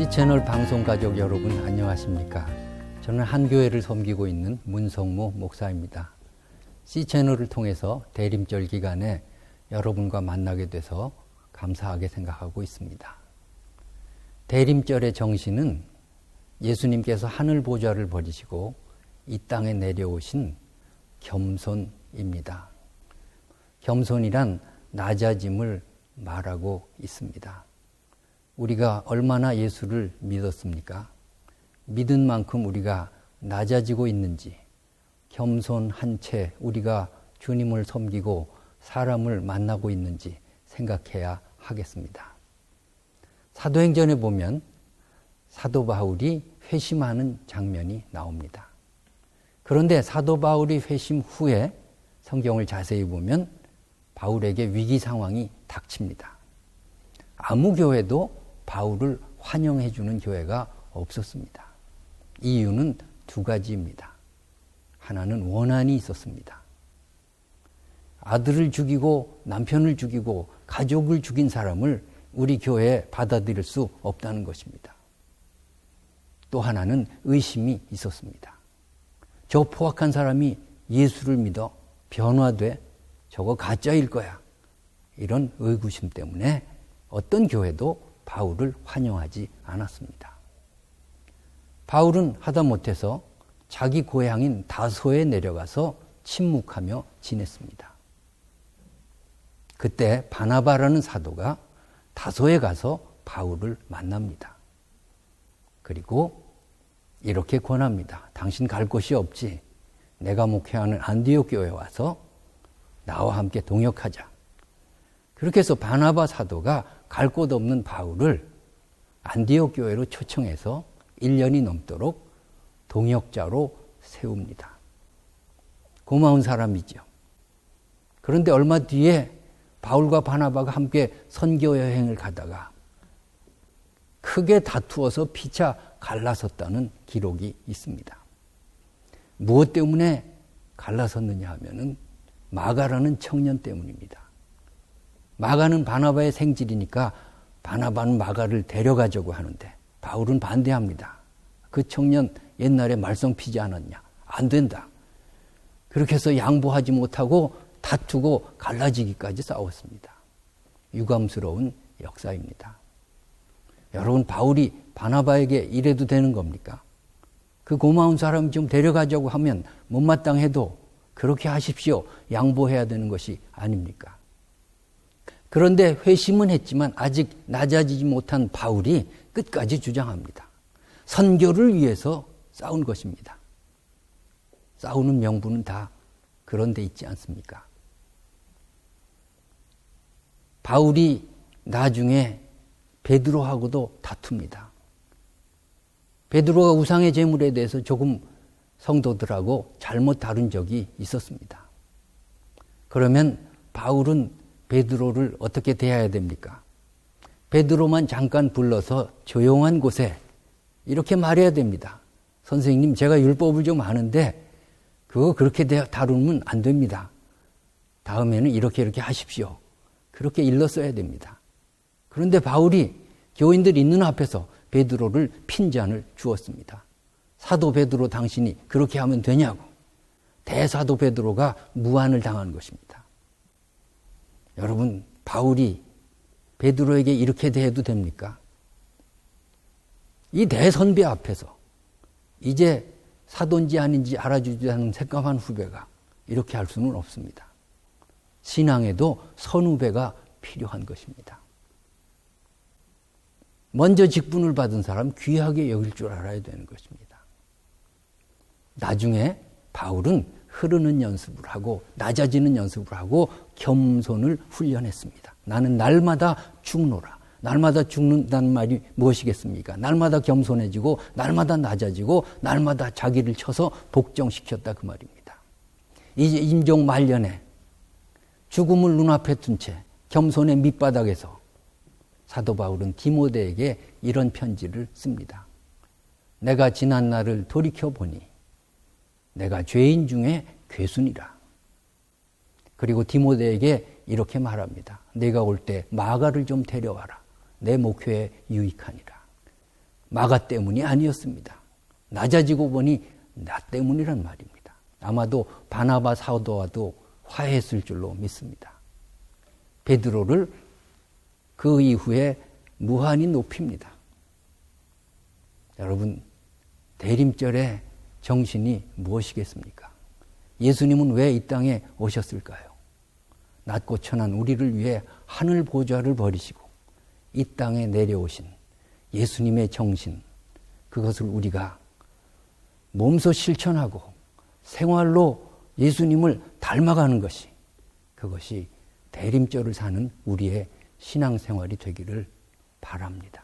C채널 방송 가족 여러분 안녕하십니까? 저는 한 교회를 섬기고 있는 문성모 목사입니다. C채널을 통해서 대림절 기간에 여러분과 만나게 돼서 감사하게 생각하고 있습니다. 대림절의 정신은 예수님께서 하늘 보좌를 버리시고 이 땅에 내려오신 겸손입니다. 겸손이란 낮아짐을 말하고 있습니다. 우리가 얼마나 예수를 믿었습니까? 믿은 만큼 우리가 낮아지고 있는지, 겸손한 채 우리가 주님을 섬기고 사람을 만나고 있는지 생각해야 하겠습니다. 사도행전에 보면 사도 바울이 회심하는 장면이 나옵니다. 그런데 사도 바울이 회심 후에 성경을 자세히 보면 바울에게 위기 상황이 닥칩니다. 아무 교회도 바울을 환영해 주는 교회가 없었습니다. 이유는 두 가지입니다. 하나는 원한이 있었습니다. 아들을 죽이고 남편을 죽이고 가족을 죽인 사람을 우리 교회에 받아들일 수 없다는 것입니다. 또 하나는 의심이 있었습니다. 저 포악한 사람이 예수를 믿어 변화돼 저거 가짜일 거야. 이런 의구심 때문에 어떤 교회도 바울을 환영하지 않았습니다. 바울은 하다못해서 자기 고향인 다소에 내려가서 침묵하며 지냈습니다. 그때 바나바라는 사도가 다소에 가서 바울을 만납니다. 그리고 이렇게 권합니다. 당신 갈 곳이 없지. 내가 목회하는 안디옥 교회에 와서 나와 함께 동역하자. 그렇게 해서 바나바 사도가 갈 곳 없는 바울을 안디옥 교회로 초청해서 1년이 넘도록 동역자로 세웁니다. 고마운 사람이죠. 그런데 얼마 뒤에 바울과 바나바가 함께 선교 여행을 가다가 크게 다투어서 피차 갈라섰다는 기록이 있습니다. 무엇 때문에 갈라섰느냐 하면은 마가라는 청년 때문입니다. 마가는 바나바의 생질이니까 바나바는 마가를 데려가자고 하는데 바울은 반대합니다. 그 청년 옛날에 말썽 피지 않았냐? 안 된다. 그렇게 해서 양보하지 못하고 다투고 갈라지기까지 싸웠습니다. 유감스러운 역사입니다. 여러분, 바울이 바나바에게 이래도 되는 겁니까? 그 고마운 사람 좀 데려가자고 하면 못마땅해도 그렇게 하십시오. 양보해야 되는 것이 아닙니까? 그런데 회심은 했지만 아직 낮아지지 못한 바울이 끝까지 주장합니다. 선교를 위해서 싸운 것입니다. 싸우는 명분은 다 그런 데 있지 않습니까? 바울이 나중에 베드로하고도 다툽니다. 베드로가 우상의 제물에 대해서 조금 성도들하고 잘못 다룬 적이 있었습니다. 그러면 바울은 베드로를 어떻게 대해야 됩니까? 베드로만 잠깐 불러서 조용한 곳에 이렇게 말해야 됩니다. 선생님, 제가 율법을 좀 아는데 그거 그렇게 다루면 안 됩니다. 다음에는 이렇게 하십시오. 그렇게 일렀어야 됩니다. 그런데 바울이 교인들 있는 앞에서 베드로를 핀잔을 주었습니다. 사도 베드로, 당신이 그렇게 하면 되냐고. 대사도 베드로가 무안을 당한 것입니다. 여러분, 바울이 베드로에게 이렇게 대해도 됩니까? 이 대선배 앞에서 이제 사도인지 아닌지 알아주지 않은 새까만 후배가 이렇게 할 수는 없습니다. 신앙에도 선후배가 필요한 것입니다. 먼저 직분을 받은 사람 귀하게 여길 줄 알아야 되는 것입니다. 나중에 바울은 흐르는 연습을 하고 낮아지는 연습을 하고 겸손을 훈련했습니다. 나는 날마다 죽노라. 날마다 죽는다는 말이 무엇이겠습니까? 날마다 겸손해지고 날마다 낮아지고 날마다 자기를 쳐서 복종시켰다 그 말입니다. 이제 임종 말년에 죽음을 눈앞에 둔 채 겸손의 밑바닥에서 사도 바울은 디모데에게 이런 편지를 씁니다. 내가 지난 날을 돌이켜보니 내가 죄인 중에 괴순이라. 그리고 디모데에게 이렇게 말합니다. 내가 올 때 마가를 좀 데려와라. 내 목회에 유익하니라. 마가 때문이 아니었습니다. 낮아지고 보니 나 때문이란 말입니다. 아마도 바나바 사도와도 화해했을 줄로 믿습니다. 베드로를 그 이후에 무한히 높입니다. 여러분, 대림절의 정신이 무엇이겠습니까? 예수님은 왜 이 땅에 오셨을까요? 낮고 천한 우리를 위해 하늘 보좌를 버리시고 이 땅에 내려오신 예수님의 정신, 그것을 우리가 몸소 실천하고 생활로 예수님을 닮아가는 것이, 그것이 대림절을 사는 우리의 신앙생활이 되기를 바랍니다.